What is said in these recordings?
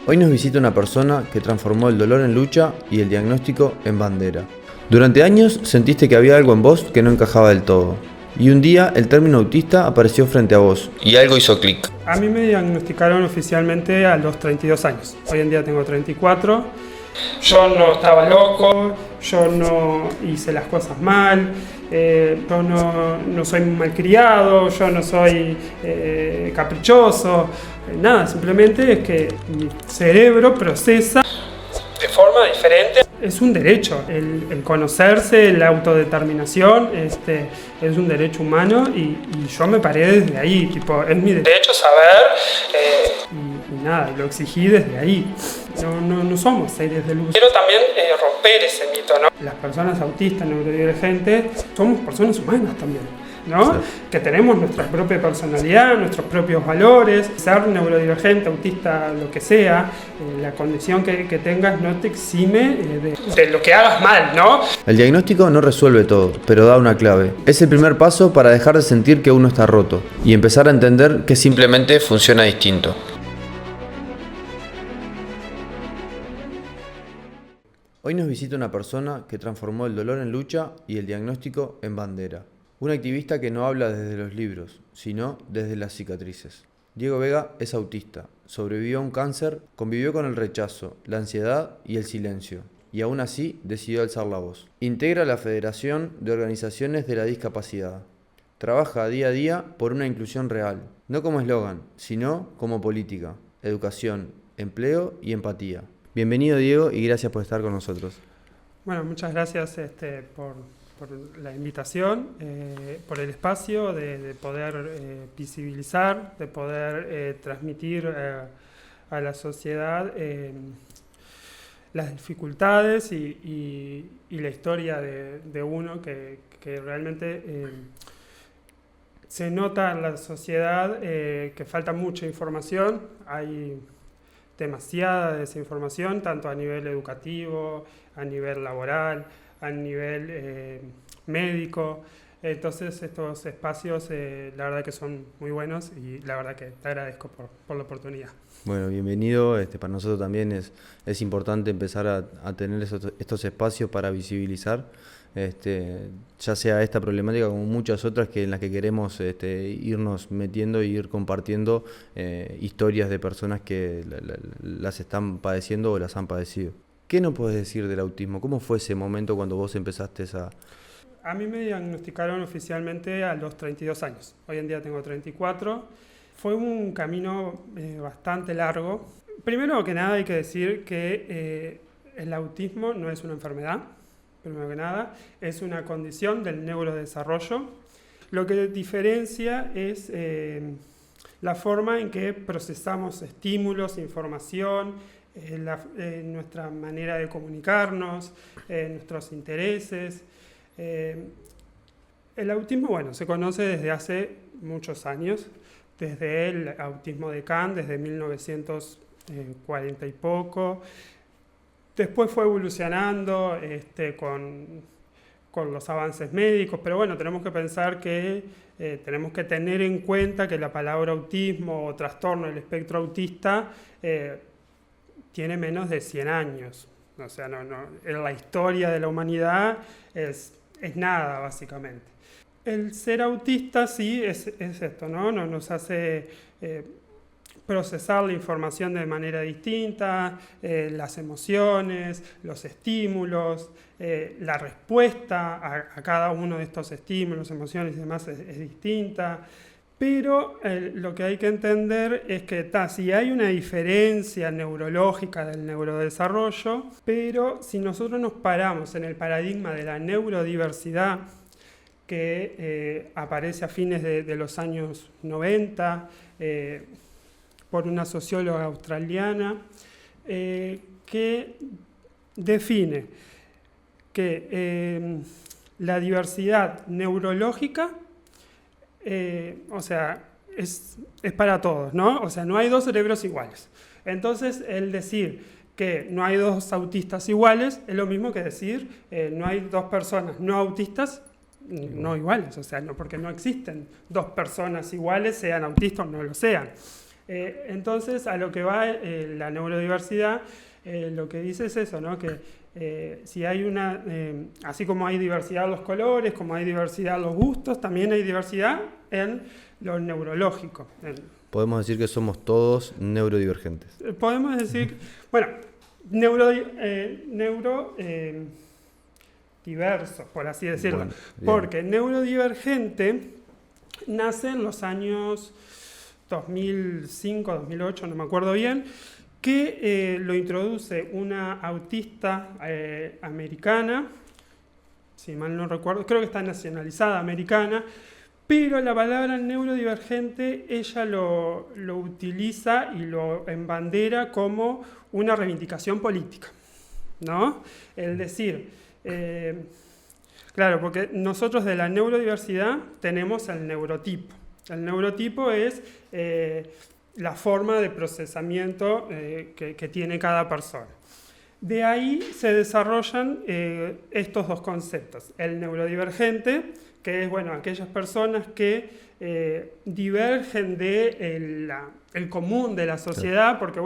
Hoy nos visita una persona que transformó el dolor en lucha y el diagnóstico en bandera. Durante años sentiste que había algo en vos que no encajaba del todo. Y un día el término autista apareció frente a vos y algo hizo clic. A mí me diagnosticaron oficialmente a los 32 años. Hoy en día tengo 34. Yo no estaba loco, yo no hice las cosas mal, yo no soy malcriado, yo no soy caprichoso. Nada, simplemente es que mi cerebro procesa de forma diferente. Es un derecho, el conocerse, la autodeterminación, es un derecho humano y yo me paré desde ahí, tipo, es mi derecho saber y nada, lo exigí desde ahí. No somos seres de luz. Quiero también romper ese mito, ¿no? Las personas autistas, neurodivergentes, somos personas humanas también, ¿no? Sí. Que tenemos nuestra propia personalidad, nuestros propios valores. Ser neurodivergente, autista, lo que sea, la condición que tengas no te exime de lo que hagas mal, ¿no? El diagnóstico no resuelve todo, pero da una clave. Es el primer paso para dejar de sentir que uno está roto y empezar a entender que simplemente funciona distinto. Hoy nos visita una persona que transformó el dolor en lucha y el diagnóstico en bandera. Un activista que no habla desde los libros, sino desde las cicatrices. Diego Vega es autista, sobrevivió a un cáncer, convivió con el rechazo, la ansiedad y el silencio, y aún así decidió alzar la voz. Integra la Federación de Organizaciones de la Discapacidad. Trabaja día a día por una inclusión real, no como eslogan, sino como política, educación, empleo y empatía. Bienvenido, Diego, y gracias por estar con nosotros. Bueno, muchas gracias por la invitación, por el espacio de poder visibilizar, de poder transmitir a la sociedad las dificultades y la historia de uno que realmente se nota en la sociedad que falta mucha información. Hay demasiada desinformación, tanto a nivel educativo, a nivel laboral, a nivel médico. Entonces estos espacios la verdad que son muy buenos y la verdad que te agradezco por la oportunidad. Bueno, bienvenido. Para nosotros también es importante empezar a tener estos espacios para visibilizar ya sea esta problemática como muchas otras en las que queremos irnos metiendo e ir compartiendo historias de personas que las están padeciendo o las han padecido. ¿Qué nos puedes decir del autismo? ¿Cómo fue ese momento cuando vos empezaste A mí me diagnosticaron oficialmente a los 32 años. Hoy en día tengo 34. Fue un camino bastante largo. Primero que nada hay que decir que el autismo no es una enfermedad. Primero que nada, es una condición del neurodesarrollo. Lo que diferencia es la forma en que procesamos estímulos, información, nuestra manera de comunicarnos, nuestros intereses. El autismo, bueno, se conoce desde hace muchos años, desde el autismo de Kahn, desde 1940 y poco. Después fue evolucionando con los avances médicos, pero bueno, tenemos que pensar que tenemos que tener en cuenta que la palabra autismo o trastorno del espectro autista tiene menos de 100 años. O sea, en la historia de la humanidad es nada, básicamente. El ser autista sí es esto, ¿no? Nos hace procesar la información de manera distinta, las emociones, los estímulos, la respuesta a cada uno de estos estímulos, emociones y demás es distinta. Pero lo que hay que entender es que sí hay una diferencia neurológica del neurodesarrollo, pero si nosotros nos paramos en el paradigma de la neurodiversidad que aparece a fines de los años 90, por una socióloga australiana, que define que la diversidad neurológica, o sea, es para todos, ¿no? O sea, no hay dos cerebros iguales. Entonces, el decir que no hay dos autistas iguales es lo mismo que decir no hay dos personas no autistas no iguales, o sea, no, porque no existen dos personas iguales, sean autistas o no lo sean. Entonces, a lo que va la neurodiversidad, lo que dice es eso, ¿no? Que si hay así como hay diversidad en los colores, como hay diversidad en los gustos, también hay diversidad en lo neurológico. Podemos decir que somos todos neurodivergentes. Podemos decir, bueno, diversos, por así decirlo, Bueno, porque neurodivergente nace en los años 2005, 2008, no me acuerdo bien, que lo introduce una autista americana, si mal no recuerdo, creo que está nacionalizada americana, pero la palabra neurodivergente ella lo utiliza y lo embandera como una reivindicación política, ¿no? Es decir, claro, porque nosotros de la neurodiversidad tenemos el neurotipo. El neurotipo es la forma de procesamiento que tiene cada persona. De ahí se desarrollan estos dos conceptos. El neurodivergente, que es aquellas personas que divergen del el común de la sociedad, porque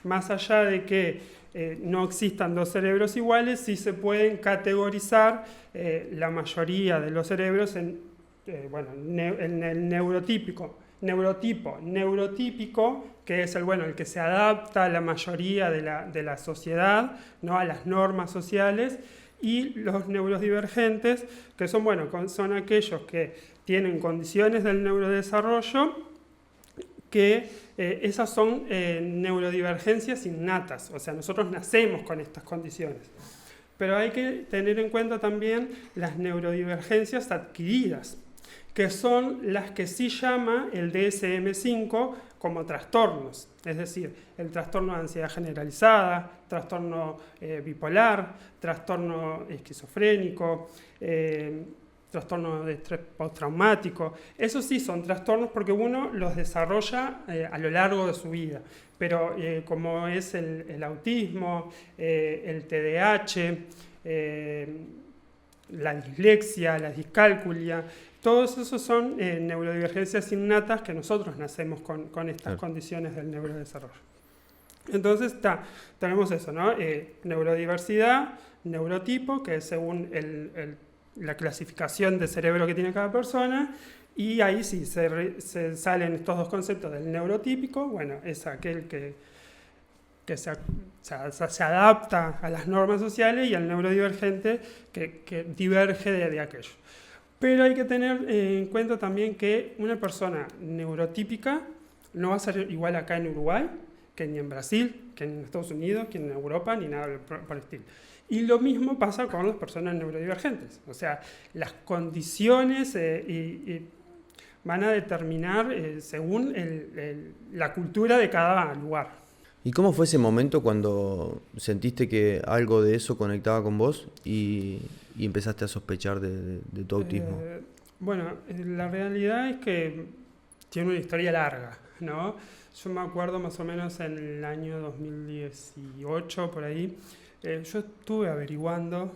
más allá de que no existan dos cerebros iguales, sí se pueden categorizar la mayoría de los cerebros en el neurotípico, neurotípico, que es el que se adapta a la mayoría de la sociedad, ¿no? A las normas sociales, y los neurodivergentes, que son aquellos que tienen condiciones del neurodesarrollo, que esas son neurodivergencias innatas, o sea, nosotros nacemos con estas condiciones. Pero hay que tener en cuenta también las neurodivergencias adquiridas, que son las que sí llama el DSM-5 como trastornos, es decir, el trastorno de ansiedad generalizada, trastorno bipolar, trastorno esquizofrénico, trastorno de estrés postraumático. Esos sí son trastornos porque uno los desarrolla a lo largo de su vida, pero como es el autismo, el TDAH, la dislexia, la discalculia, todos esos son neurodivergencias innatas que nosotros nacemos con estas condiciones del neurodesarrollo. Entonces tenemos eso, ¿no? Neurodiversidad, neurotipo, que es según la clasificación de cerebro que tiene cada persona, y ahí sí se salen estos dos conceptos del neurotípico, es aquel que se adapta a las normas sociales, y el neurodivergente que diverge de aquello. Pero hay que tener en cuenta también que una persona neurotípica no va a ser igual acá en Uruguay, que ni en Brasil, que en Estados Unidos, que en Europa, ni nada por el estilo. Y lo mismo pasa con las personas neurodivergentes. O sea, las condiciones van a determinar según la cultura de cada lugar. ¿Y cómo fue ese momento cuando sentiste que algo de eso conectaba con vos y empezaste a sospechar de tu autismo? La realidad es que tiene una historia larga, ¿no? Yo me acuerdo más o menos en el año 2018, por ahí, yo estuve averiguando,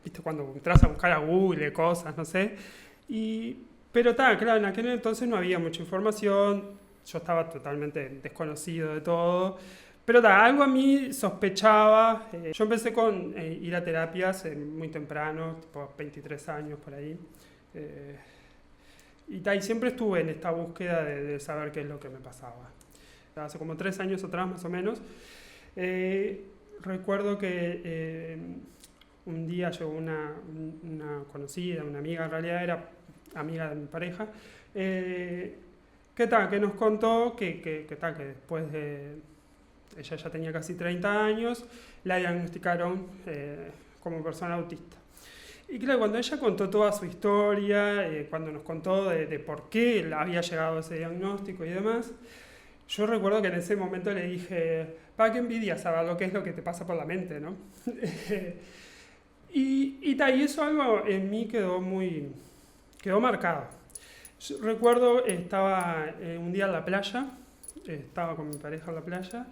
¿viste? Cuando entras a buscar a Google cosas, no sé, pero claro, en aquel entonces no había mucha información, yo estaba totalmente desconocido de todo. Pero algo a mí sospechaba. Yo empecé con ir a terapias muy temprano, tipo 23 años por ahí. Y siempre estuve en esta búsqueda de saber qué es lo que me pasaba. Hace como 3 años atrás más o menos. Recuerdo que un día llegó una conocida, una amiga, en realidad era amiga de mi pareja, que nos contó que después de... Ella ya tenía casi 30 años, la diagnosticaron como persona autista. Y claro, cuando ella contó toda su historia, cuando nos contó de por qué había llegado a ese diagnóstico y demás, yo recuerdo que en ese momento le dije, qué envidia saber lo que es lo que te pasa por la mente, ¿no? y eso algo en mí quedó marcado. Yo recuerdo, estaba un día en la playa, estaba con mi pareja en la playa,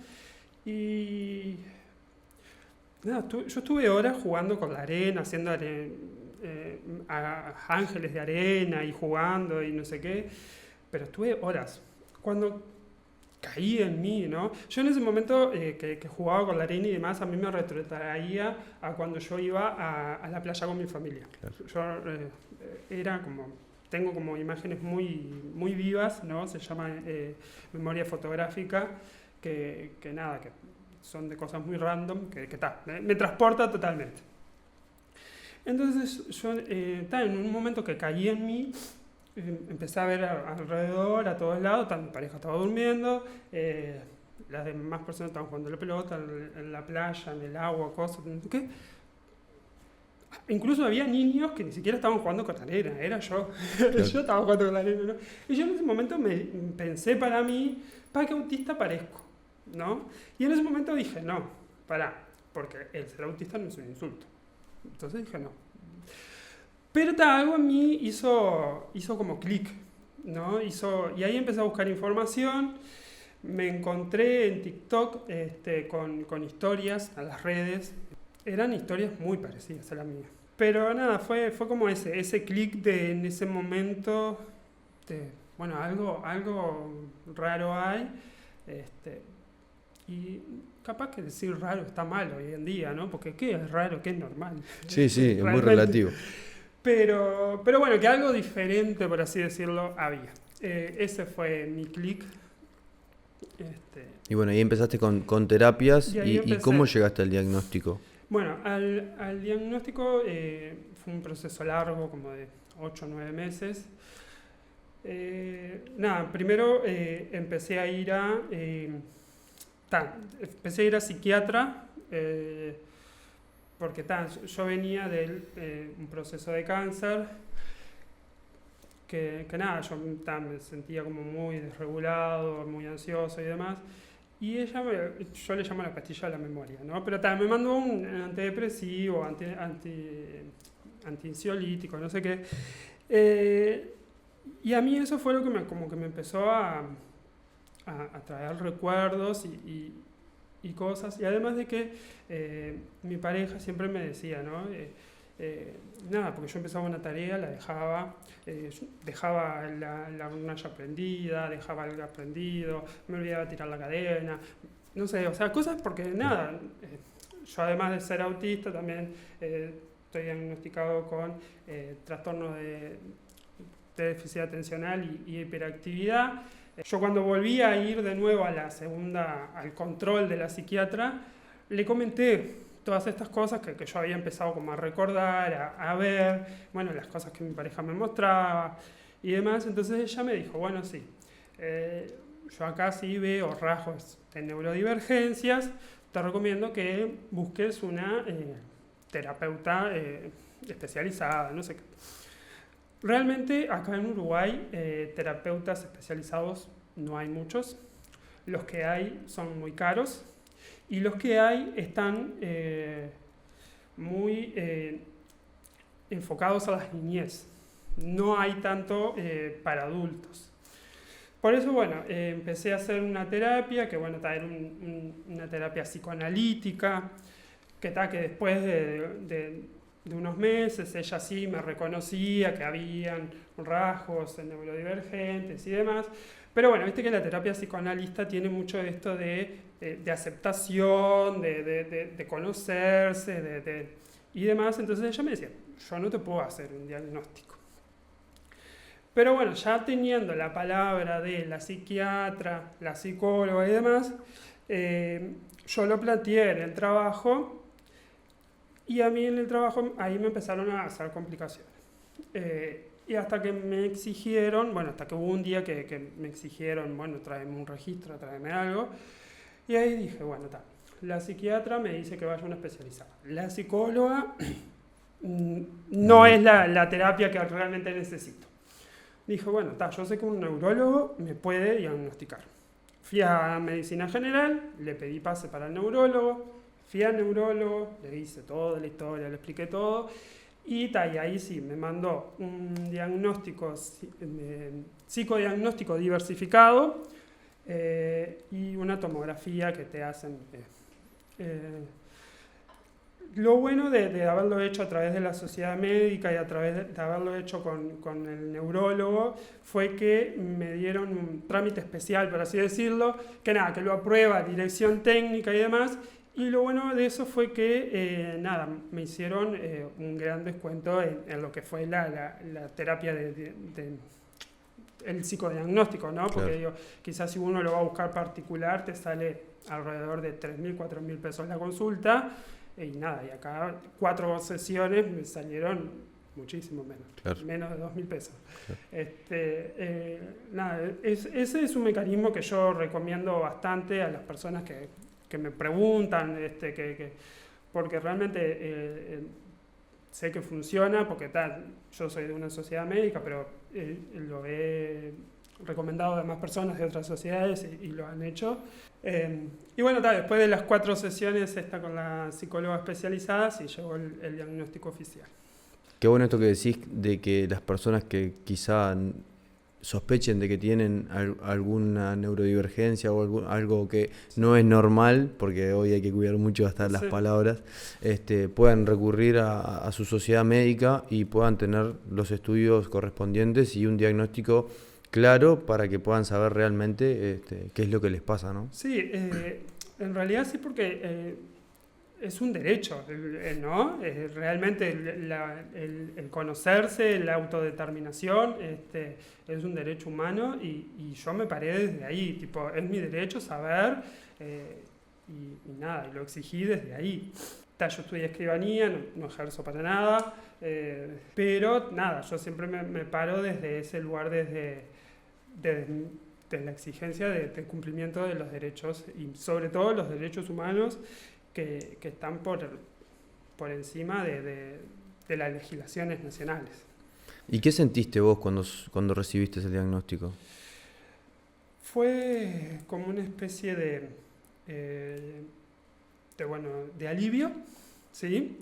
y yo estuve horas jugando con la arena, haciendo ángeles de arena y jugando y no sé qué, pero estuve horas. Cuando caí en mí, ¿no? Yo en ese momento que jugaba con la arena y demás, a mí me retrotraía a cuando yo iba a la playa con mi familia. Claro. Yo era como, tengo como imágenes muy, muy vivas, ¿no? Se llama memoria fotográfica, que nada, que son de cosas muy random, que me transporta totalmente. Entonces yo en un momento que caí en mí, empecé a ver alrededor, a todos lados, mi pareja estaba durmiendo, las demás personas estaban jugando la pelota en la playa, en el agua, cosas, ¿qué? Incluso había niños que ni siquiera estaban jugando con la arena, era yo. Claro. Yo estaba jugando con la arena, ¿no? Y yo en ese momento pensé para mí, ¿para qué autista parezco? ¿No? Y en ese momento dije, no, porque el ser autista no es un insulto. Entonces dije, no. Pero algo en mí hizo como clic, ¿no? Y ahí empecé a buscar información. Me encontré en TikTok con historias a las redes. Eran historias muy parecidas a la mía. Pero nada, fue como ese clic en ese momento de, bueno, algo raro hay. Y capaz que decir raro está mal hoy en día, ¿no? Porque ¿qué es raro? ¿Qué es normal? Sí, es muy relativo. Pero bueno, que algo diferente, por así decirlo, había. Ese fue mi clic. Y bueno, ahí empezaste con terapias. ¿Y cómo llegaste al diagnóstico? Bueno, al diagnóstico fue un proceso largo, como de 8 o 9 meses. Primero empecé a ir a psiquiatra, porque yo venía de un proceso de cáncer, que yo me sentía como muy desregulado, muy ansioso y demás. Y yo le llamo la pastilla de la memoria, ¿no? Pero me mandó un antidepresivo, antiansiolítico, no sé qué. Y a mí eso fue lo que me empezó a traer recuerdos y cosas. Y además de que mi pareja siempre me decía, ¿no? Porque yo empezaba una tarea, la dejaba la hornalla prendida, dejaba el gas prendido, me olvidaba de tirar la cadena, no sé, o sea, cosas porque yo además de ser autista también estoy diagnosticado con trastorno de déficit atencional y hiperactividad. Yo cuando volví a ir de nuevo al control de la psiquiatra, le comenté todas estas cosas que yo había empezado como a recordar, a ver, bueno, las cosas que mi pareja me mostraba y demás. Entonces ella me dijo, bueno, sí, yo acá sí veo rasgos de neurodivergencias, te recomiendo que busques una terapeuta especializada, no sé qué. Realmente acá en Uruguay terapeutas especializados no hay muchos, los que hay son muy caros. Y los que hay están muy enfocados a las niñez. No hay tanto para adultos. Por eso, bueno, empecé a hacer una terapia, que bueno, era una terapia psicoanalítica, que después de unos meses ella sí me reconocía que habían rasgos neurodivergentes y demás. Pero bueno, viste que la terapia psicoanalista tiene mucho de esto de aceptación, de conocerse, y demás. Entonces ella me decía, yo no te puedo hacer un diagnóstico. Pero bueno, ya teniendo la palabra de la psiquiatra, la psicóloga y demás, yo lo planteé en el trabajo, y a mí en el trabajo ahí me empezaron a hacer complicaciones. Y hasta que me exigieron, hasta que hubo un día que me exigieron, tráeme un registro, tráeme algo. Y ahí dije, la psiquiatra me dice que vaya a una especializada. La psicóloga no es la terapia que realmente necesito. Dije, yo sé que un neurólogo me puede diagnosticar. Fui a medicina general, le pedí pase para el neurólogo, fui al neurólogo, le hice toda la historia, le expliqué todo. Y ahí sí, me mandó un diagnóstico, psicodiagnóstico diversificado y una tomografía que te hacen. Lo bueno de haberlo hecho a través de la sociedad médica y a través de haberlo hecho con el neurólogo fue que me dieron un trámite especial, por así decirlo, que nada, que lo aprueba dirección técnica y demás. Y lo bueno de eso fue que, nada, me hicieron un gran descuento en lo que fue la terapia el psicodiagnóstico, ¿no? Porque Claro. digo, quizás si uno lo va a buscar particular te sale alrededor de 3.000, 4.000 pesos la consulta. Y nada, y acá 4 sesiones me salieron muchísimo menos, Claro. menos de 2.000 pesos. Claro. Nada, ese es un mecanismo que yo recomiendo bastante a las personas que me preguntan, porque realmente sé que funciona, porque yo soy de una sociedad médica, pero lo he recomendado a demás personas de otras sociedades y lo han hecho. Y bueno, después de las 4 sesiones con la psicóloga especializada, sí llegó el diagnóstico oficial. Qué bueno esto que decís de que las personas que quizá sospechen de que tienen alguna neurodivergencia o algo que no es normal, porque hoy hay que cuidar mucho hasta las palabras, puedan recurrir a su sociedad médica y puedan tener los estudios correspondientes y un diagnóstico claro para que puedan saber realmente qué es lo que les pasa, ¿no? Sí, en realidad sí, porque es un derecho, ¿no? Realmente el conocerse, la autodeterminación, es un derecho humano y yo me paré desde ahí, tipo, es mi derecho saber y nada, y lo exigí desde ahí. Yo estudié escribanía, no ejerzo para nada, pero nada, yo siempre me paro desde ese lugar, desde la exigencia de cumplimiento de los derechos y sobre todo los derechos humanos que están por encima de las legislaciones nacionales. ¿Y qué sentiste vos cuando recibiste ese diagnóstico? Fue como una especie de alivio, ¿sí?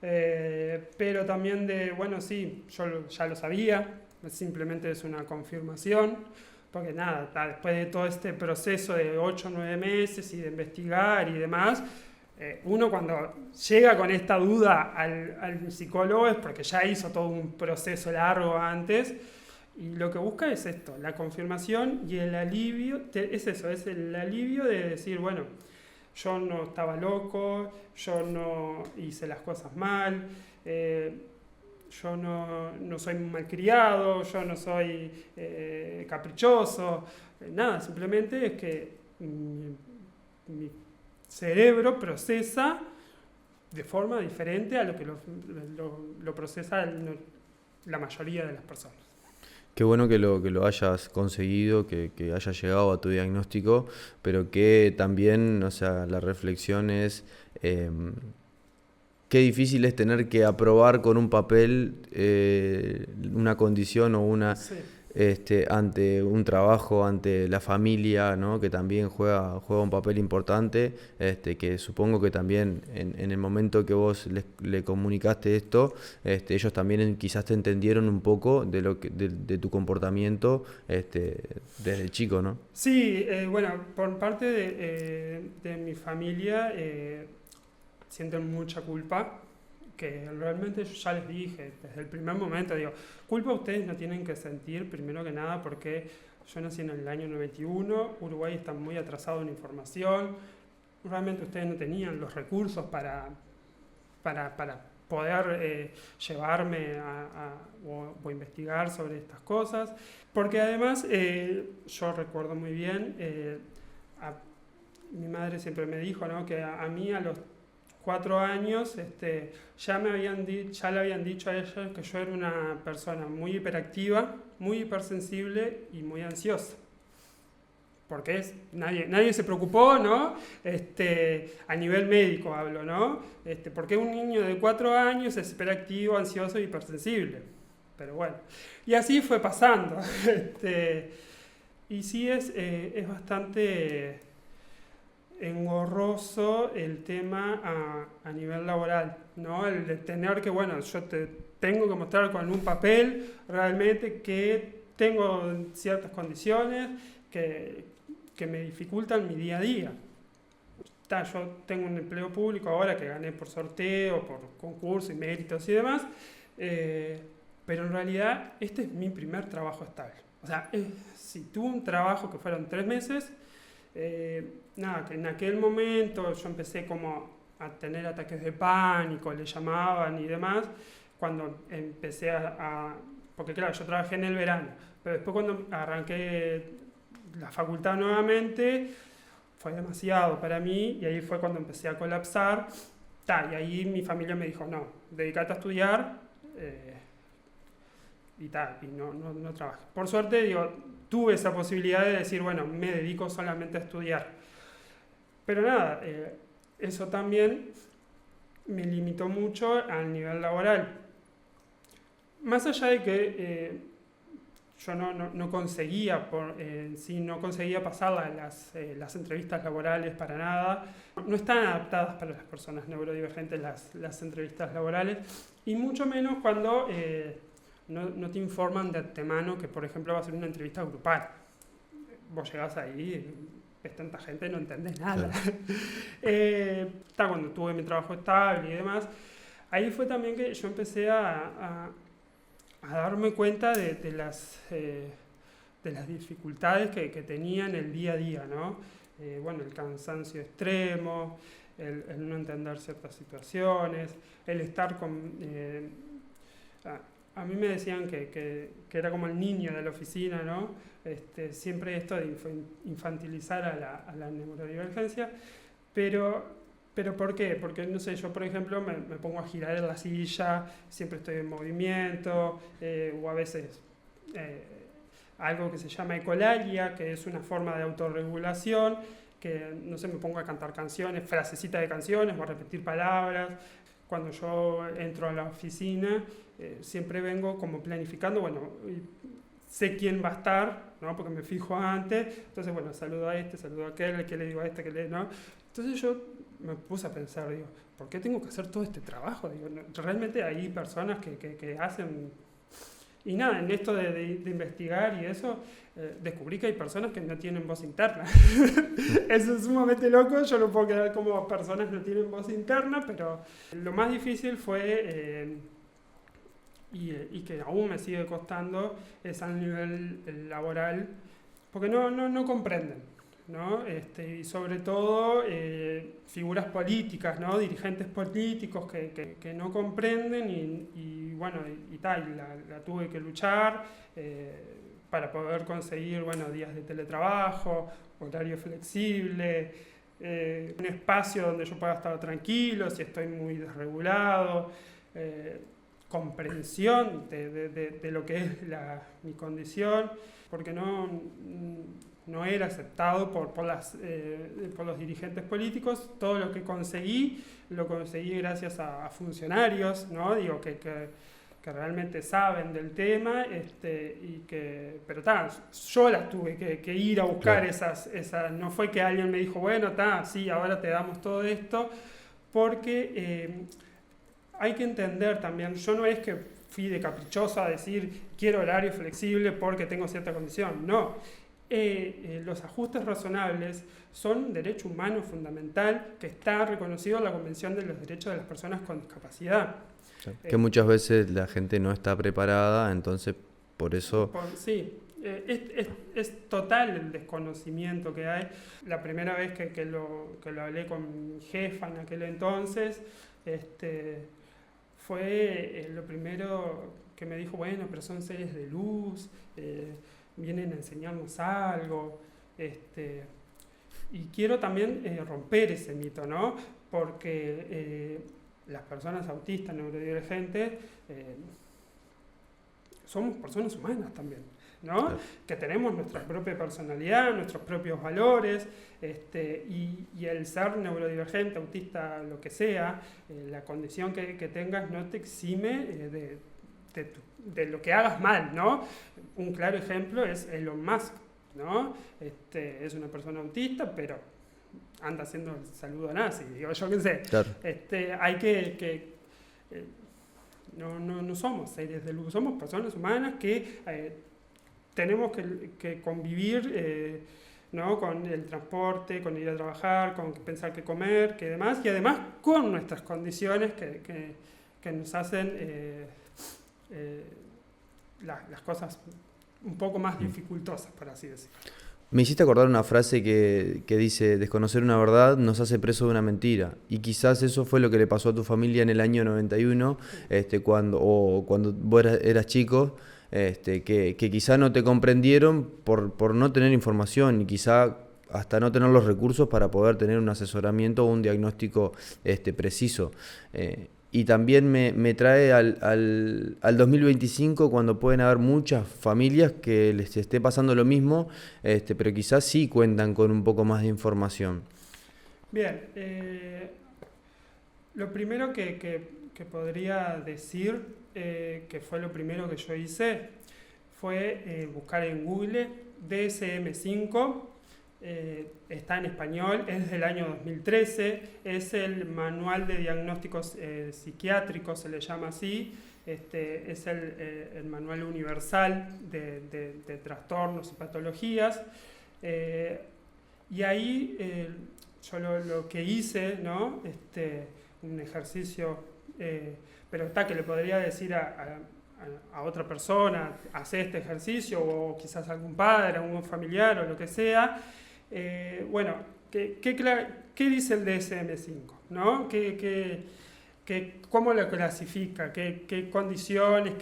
Pero también yo ya lo sabía, simplemente es una confirmación, porque nada, después de todo este proceso de 8 o 9 meses y de investigar y demás, uno cuando llega con esta duda al psicólogo es porque ya hizo todo un proceso largo antes y lo que busca es esto, la confirmación y el alivio, es el alivio de decir, bueno, yo no estaba loco, yo no hice las cosas mal, yo no soy malcriado, yo no soy caprichoso, nada, simplemente es que mi cerebro procesa de forma diferente a lo que lo procesa la mayoría de las personas. Qué bueno que lo hayas conseguido, que hayas llegado a tu diagnóstico, pero que también, o sea, la reflexión es qué difícil es tener que aprobar con un papel una condición o una ante un trabajo, ante la familia, ¿no? Que también juega un papel importante, que supongo que también en el momento que vos le comunicaste esto, ellos también quizás te entendieron un poco de tu comportamiento desde chico, ¿no? Sí, bueno, por parte de mi familia sienten mucha culpa, que realmente yo ya les dije desde el primer momento, digo, culpa ustedes no tienen que sentir, primero que nada, porque yo nací en el año 91, Uruguay está muy atrasado en información, realmente ustedes no tenían los recursos para poder llevarme o investigar sobre estas cosas, porque además yo recuerdo muy bien, mi madre siempre me dijo, ¿no?, que a mí a los 4 años ya le habían dicho a ella que yo era una persona muy hiperactiva, muy hipersensible y muy ansiosa. Porque nadie se preocupó, ¿no? A nivel médico hablo, ¿no? Porque un niño de 4 años es hiperactivo, ansioso y hipersensible. Pero bueno, y así fue pasando. Y sí es bastante engorroso el tema a nivel laboral, ¿no? El de tener que, bueno, yo tengo que mostrar con un papel realmente que tengo ciertas condiciones que me dificultan mi día a día. yo tengo un empleo público ahora que gané por sorteo, por concurso y méritos y demás, pero en realidad este es mi primer trabajo estable. O sea, si tuve un trabajo que fueron 3 meses, nada, que en aquel momento yo empecé como a tener ataques de pánico, le llamaban y demás, cuando empecé porque claro, yo trabajé en el verano, pero después cuando arranqué la facultad nuevamente, fue demasiado para mí y ahí fue cuando empecé a colapsar. Y ahí mi familia me dijo, no, dedícate a estudiar y no trabajes. Por suerte, digo, tuve esa posibilidad de decir, bueno, me dedico solamente a estudiar. Pero nada, eso también me limitó mucho al nivel laboral. Más allá de que yo no conseguía, no conseguía pasar las entrevistas laborales para nada. No están adaptadas para las personas neurodivergentes las entrevistas laborales, y mucho menos cuando no te informan de antemano que, por ejemplo, va a ser una entrevista grupal. Vos llegás ahí, ves tanta gente, no entendés nada. Claro. Cuando tuve mi trabajo estable y demás, ahí fue también que yo empecé a darme cuenta de las dificultades que tenía en el día a día, ¿no? Bueno, el cansancio extremo, el no entender ciertas situaciones, el estar con... a mí me decían que era como el niño de la oficina, ¿no? Siempre esto de infantilizar a la neurodivergencia, pero ¿por qué? Porque, no sé, yo por ejemplo me pongo a girar en la silla, siempre estoy en movimiento, o a veces algo que se llama ecolalia, que es una forma de autorregulación, que, no sé, me pongo a cantar canciones, frasecitas de canciones, o a repetir palabras. Cuando yo entro a la oficina, siempre vengo como planificando, bueno, sé quién va a estar, ¿no? Porque me fijo antes, entonces, bueno, saludo a este, saludo a aquel, que le digo a este, que le... ¿no? Entonces yo me puse a pensar, digo, ¿por qué tengo que hacer todo este trabajo? Digo, realmente hay personas que hacen... Y nada, en esto de investigar y eso, descubrí que hay personas que no tienen voz interna. Eso es sumamente loco, yo no puedo quedar como personas no tienen voz interna, pero lo más difícil fue, y que aún me sigue costando, es al nivel laboral, porque no comprenden. ¿No? Y sobre todo figuras políticas, ¿no? Dirigentes políticos que no comprenden y la tuve que luchar para poder conseguir, bueno, días de teletrabajo, horario flexible, un espacio donde yo pueda estar tranquilo si estoy muy desregulado, comprensión de lo que es mi condición, porque no era aceptado por los dirigentes políticos. Todo lo que conseguí, lo conseguí gracias a funcionarios, ¿no? Digo, que realmente saben del tema, pero yo las tuve que ir a buscar. Claro. No fue que alguien me dijo, bueno, sí, ahora te damos todo esto, porque hay que entender también, yo no es que fui de caprichosa a decir, quiero horario flexible porque tengo cierta condición, no. Los ajustes razonables son un derecho humano fundamental que está reconocido en la Convención de los Derechos de las Personas con Discapacidad. Que muchas veces la gente no está preparada, entonces por eso... Sí, es total el desconocimiento que hay. La primera vez que lo hablé con mi jefa en aquel entonces, fue lo primero que me dijo, bueno, pero son seres de luz, vienen a enseñarnos algo, y quiero también romper ese mito, ¿no? Porque las personas autistas, neurodivergentes, somos personas humanas también, ¿no? Claro. Que tenemos nuestra propia personalidad, nuestros propios valores, y el ser neurodivergente, autista, lo que sea, la condición que tengas no te exime de lo que hagas mal, ¿no? Un claro ejemplo es Elon Musk, ¿no? Es una persona autista, pero anda haciendo el saludo nazi, digo, yo qué sé. Claro. Hay no somos seres de luz, somos personas humanas que tenemos que convivir ¿no? Con el transporte, con ir a trabajar, con pensar qué comer, qué demás, y además con nuestras condiciones que nos hacen las cosas un poco más dificultosas, por así decirlo. Me hiciste acordar una frase que dice: desconocer una verdad nos hace preso de una mentira. Y quizás eso fue lo que le pasó a tu familia en el año 91, cuando vos eras chico, que quizá no te comprendieron por no tener información y quizá hasta no tener los recursos para poder tener un asesoramiento o un diagnóstico preciso. Y también me trae al 2025, cuando pueden haber muchas familias que les esté pasando lo mismo, pero quizás sí cuentan con un poco más de información. Bien, lo primero que podría decir, que fue lo primero que yo hice, fue buscar en Google DSM-5. Está en español, es del año 2013, es el manual de diagnósticos psiquiátricos, se le llama así, es el manual universal de trastornos y patologías, y ahí yo lo que hice, ¿no? Un ejercicio, pero está que le podría decir a otra persona, hace este ejercicio, o quizás algún padre, algún familiar o lo que sea. Bueno, ¿qué dice el DSM-5? ¿No? ¿Cómo lo clasifica? ¿Qué condiciones?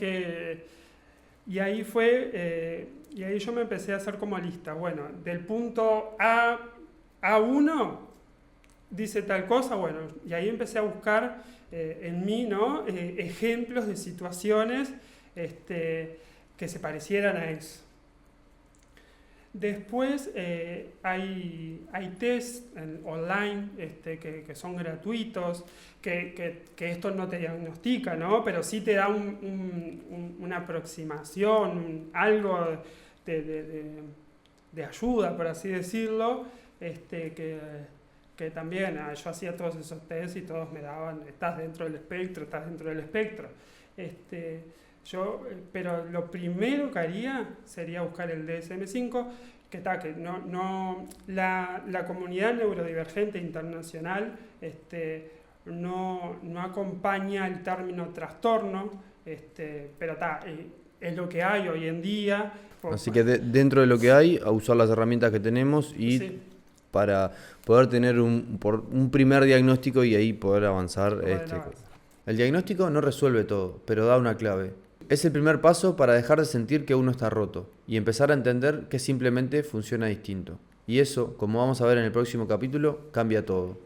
Y ahí yo me empecé a hacer como lista. Bueno, del punto A1 dice tal cosa, bueno, y ahí empecé a buscar en mí, ¿no? Ejemplos de situaciones que se parecieran a eso. Después hay test online que son gratuitos, que esto no te diagnostica, ¿no? Pero sí te da una aproximación, algo de ayuda, por así decirlo, que también yo hacía todos esos test y todos me daban: estás dentro del espectro, estás dentro del espectro. Pero lo primero que haría sería buscar el DSM-5, que la comunidad neurodivergente internacional no acompaña el término trastorno, pero es lo que hay hoy en día. Así que dentro de lo que hay, a usar las herramientas que tenemos y sí, para poder tener un primer diagnóstico y ahí poder avanzar. El diagnóstico no resuelve todo, pero da una clave. Es el primer paso para dejar de sentir que uno está roto y empezar a entender que simplemente funciona distinto. Y eso, como vamos a ver en el próximo capítulo, cambia todo.